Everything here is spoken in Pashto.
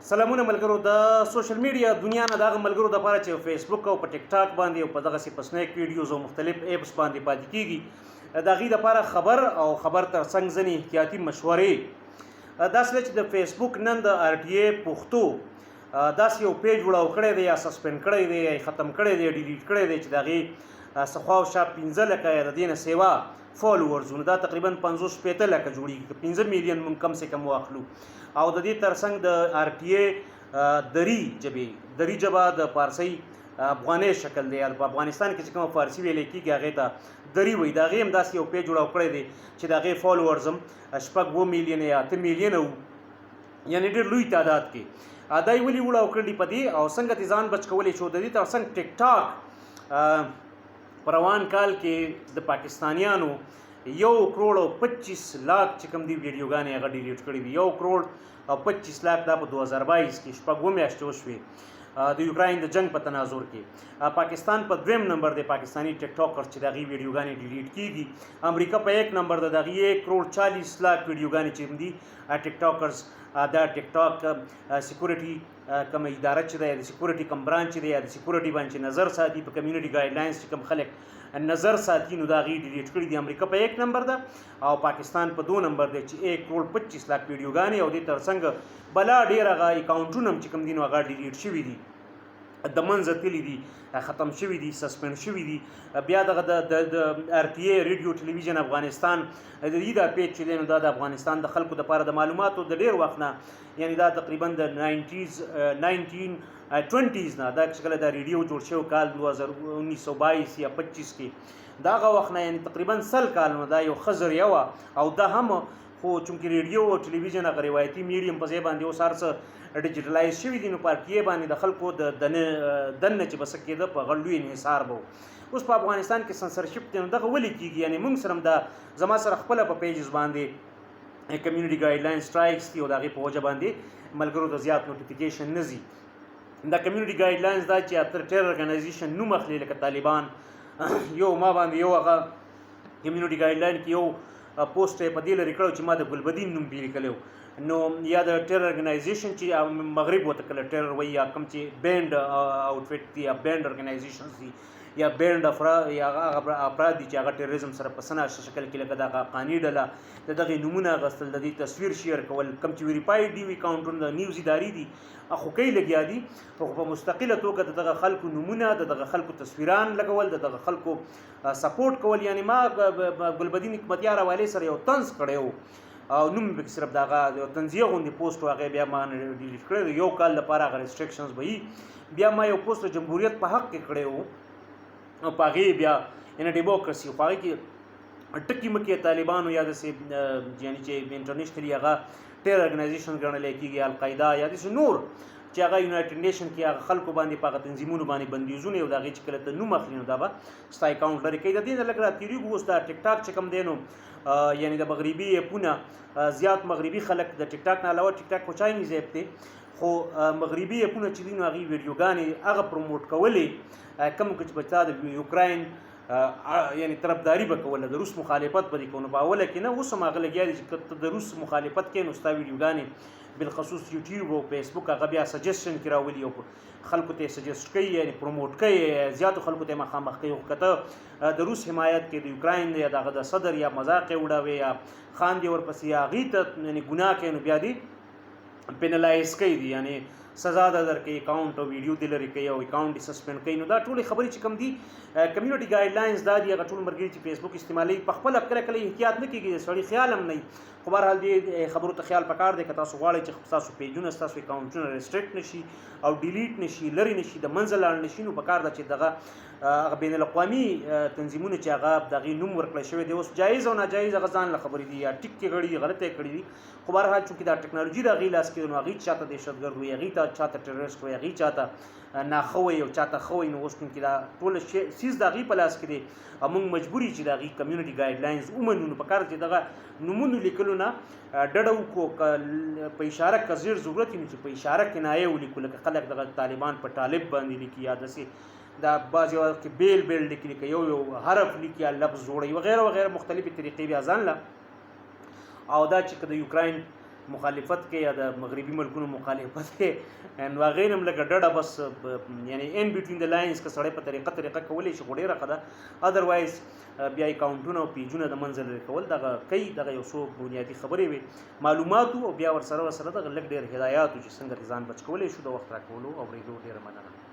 سلامونه ملګرو د سوشل میډیا دنیا نه دغه ملګرو د لپاره چې فیسبوک او په ټیک ټاک باندې او په دغه سي پسنیک ویډیوز او مختلف ایپس باندې پاتې کیږي د غي د لپاره خبر او خبر تر څنګ ځنی احتیاطي مشورې دا چې د فیسبوک نن د ار ټي ای پښتو داس یو پیج وړاو کړی دی یا سسپند کړی دی یا ختم کړی دی ډیلیټ کړی دی چې دغه سخوا او شاپ 15 لکه د دینه سیوا فالوورز دا تقریبا 500 لکه جوړیږي 15 میلیون من کم سے کم واخلو او د دې ترڅنګ د ار ټي ای دری جبه د فارسی افغاني شکل دی په افغانستان کې چې کوم فارسی ویل کېږي هغه ته دری وای دا غیم داسې یو پیج جوړاو کړی دی چې دا غي فالوورز هم شپږ 2 میلیون یا 8 میلیون یعنی ډېر لوی تعداد کې دای ولي وړاو کړی پدې او څنګه ځان بچ کولې شو د دې ترڅنګ ټیک ټاک پروان کال کې د پاکستانیانو 1.25 लाख چې کوم دی ویډیوګانې هغه ډیلیټ کړې دي 1.25 लाख دا په 2022 کې شپږ میاشتې وشوې د یوکراین د جنگ په تناظر کې پاکستان په دویم نمبر دی پاکستانی ټیک ټاکر چې دغه ویډیوګانې ډیلیټ کیږي امریکا په 1 نمبر د دغه 1.40 लाख ویډیوګانې چې دي ټیک ټاکرز دا ټیک ټاک سکیورټي کوم اداره چې د سکیورټي کوم برانچ دی د سکیورټي باندې نظر ساتي په کمیونټي ګایډلاینز چې کوم خلک نظر ساتي نو دا غي ډیلیټ کړی دی امریکا په 1 نمبر ده او پاکستان په 2 نمبر دی چې 1.25 लाख ویډیوګانې او د ترڅنګ بلا ډیر غا اکاونټونه چې کوم دین هغه ډیلیټ شوی دي د منځ تللی دي ختم شوی دي سسپند شوی دي بیا دغه د ار ټي ای ریډیو ټلویزیون افغانستان د دې دا پیج چې نو د افغانستان د خلکو د لپاره د معلوماتو د ډیر وخت نه یعنی دا تقریبا د 1920s نه دا شکل د ریډیو جوړ شو کال 1922 یا 25 کې داغه وخت نه یعنی تقریبا 100 کال نه دا یو خزر یو او دا هم خو چونکی ریډیو او ټلویزیون هغه روایتي میډیم په ځای باندې اوسارڅ ډیجیټلایز شوی دي نو پارټي باندې د خلکو د دنه چې بس کېده په غلوی انحصار بو اوس په افغانستان کې سنسرشپ ته دغه ولي کیږي یعنی موږ سره د زما سره خپل په پیجز باندې کمیونټي ګایډلاین سټرایکس دی او دغه په وجه باندې ملګرو د زیات نوټیفیکیشن نزي دا کمیونټي ګایډلاینز دا چې اتر ټیر ارګنایزیشن نو مخلي لکه طالبان یو ما باندې یو هغه کمیونټي ګایډلاین کې یو پوسټ په دې لري کړو چې ما د ګلبدین نوم پیل کړو نو یا د ټیر ارګنایزیشن چې مغرب وته کله ټیر وای یا کوم چې بینډ اوټفټ دی یا بینډ ارګنایزیشن دی یا بینډ افراد یا افراد چې هغه ټیرریزم سره په سنا شکل کې لکه دا قانی ډله دغه نمونه غسل د دې تصویر شیر کول کم چې ویریفاید دی اکاونټونه د نیوز اداري دي اخو کوي لګیا دي خو په مستقله توګه دغه خلکو نمونه دغه خلکو تصویران لګول دغه خلکو سپورټ کول یعنی ما ګلبدین حکمتیار حواله سره یو طنز کړو او نوم به صرف دغه یو تنزیه غوندي پوسټ واغې بیا ما ډیلیټ کړو یو کال لپاره غو ریستریکشنز به بیا ما یو پوسټ جمهوریت په حق کې کړو او پاغي بیا ان ډیموکراسي خو کې ټکی مکه طالبانو یا د یعنی چې انټرنیشنلی هغه ټیر ارګنایزیشن ګڼل کېږي القاعده یا د نور چې هغه یونایټډ نیشن کې هغه خلکو باندې پاغه تنظیمونو باندې بندیزونه او دغه چې کله ته نو مخلینو دا به ستا اکاونټ لري کې د دې لګرا تیری ګوستا ټیک ټاک چې کم دینو یعنی د مغربي اپونه زیات مغربي خلک د ټیک ټاک نه علاوه ټیک ټاک کو چاینیز اپ ته خو مغربي اپونه چې دینو هغه ویډیوګانې هغه پروموټ کولې کوم چې بچا د یوکراین یعنی طرفداري وکول د روس مخالفت په دې کو نه باول کې نه اوس ماغه لګیا چې د روس مخالفت کې نو ستا ویډیوګانې بالخصوص یوټیوب او فیسبوک هغه بیا سجیشن کې راولي او خلکو ته سجیسټ کوي یعنی پروموټ کوي زیات خلکو ته مخامخ کوي کته د روس حمایت کې د یوکراین یا د صدر یا مذاق وډاوي یا خان دی ورپسې هغه ته یعنی ګناه کوي نو بیا دی پینلایز کوي دي یعنی سزا در کې اکاونټ او ویډیو د لري کوي او اکاونټ سسپند کوي نو دا ټول خبرې چې کم دي کمیونټي ګایډلاینز دا دی هغه ټول مرګري چې فیسبوک استعمالي په خپل کله کله احتیاط نه کیږي سړی خیال هم نه خو بهر حال دې خبرو ته خیال پکار دی که تاسو غواړئ چې تاسو پیجونه تاسو اکاونټونه ریستریکټ نشي او ډیلیټ نشي لري نشي د منځ لاړ نشي نو پکار ده چې دغه بین الاقوامي تنظیمونه چې هغه دغه نوم ورکړل شوی دی اوس جایز او ناجایز هغه ځان له خبرې دي یا ټیک کې غړي غلطه کړې دي خو بهر حال چې دا ټکنالوژي د غیلاس کې نو هغه چاته دهشتګرد وي هغه ته چاته ټیرریست وي هغه چاته ناخوي او چاته خوي نو اوس کې دا ټول سیس د غی پلاس کې دي موږ مجبوري چې دغه کمیونټي ګایډلاینز ومنو په کار چې دغه نمونه لیکلو نه ډډو کو په اشاره کزیر ضرورت نه چې په اشاره کې نه یو لیکل خلک دغه طالبان په طالب باندې لیکي یا دسي دا بعضی وخت کې بیل لیکي یو حرف لیکي لفظ جوړي وغیرہ وغیرہ مختلفي طریقې بیا ځان لا او دا چې د یوکراین مخالفت کوي یا د مغربي ملکونو مخالفت کوي نو هغې نه هم لږه ډډه بس یعنی ان بټوین د لاینز که سړی په طریقه کولی شي خو ډېره ښه ده ادروایز بیا اکاونټونه او پیجونه د منځه لرې کول دغه کوي دغه یو څو بنیادي خبرې وي معلوماتو او بیا ورسره دغه لږ ډېر هدایاتو چې څنګه ځان بچ کولی شو د وخت راکولو اورېدو ډېره مننه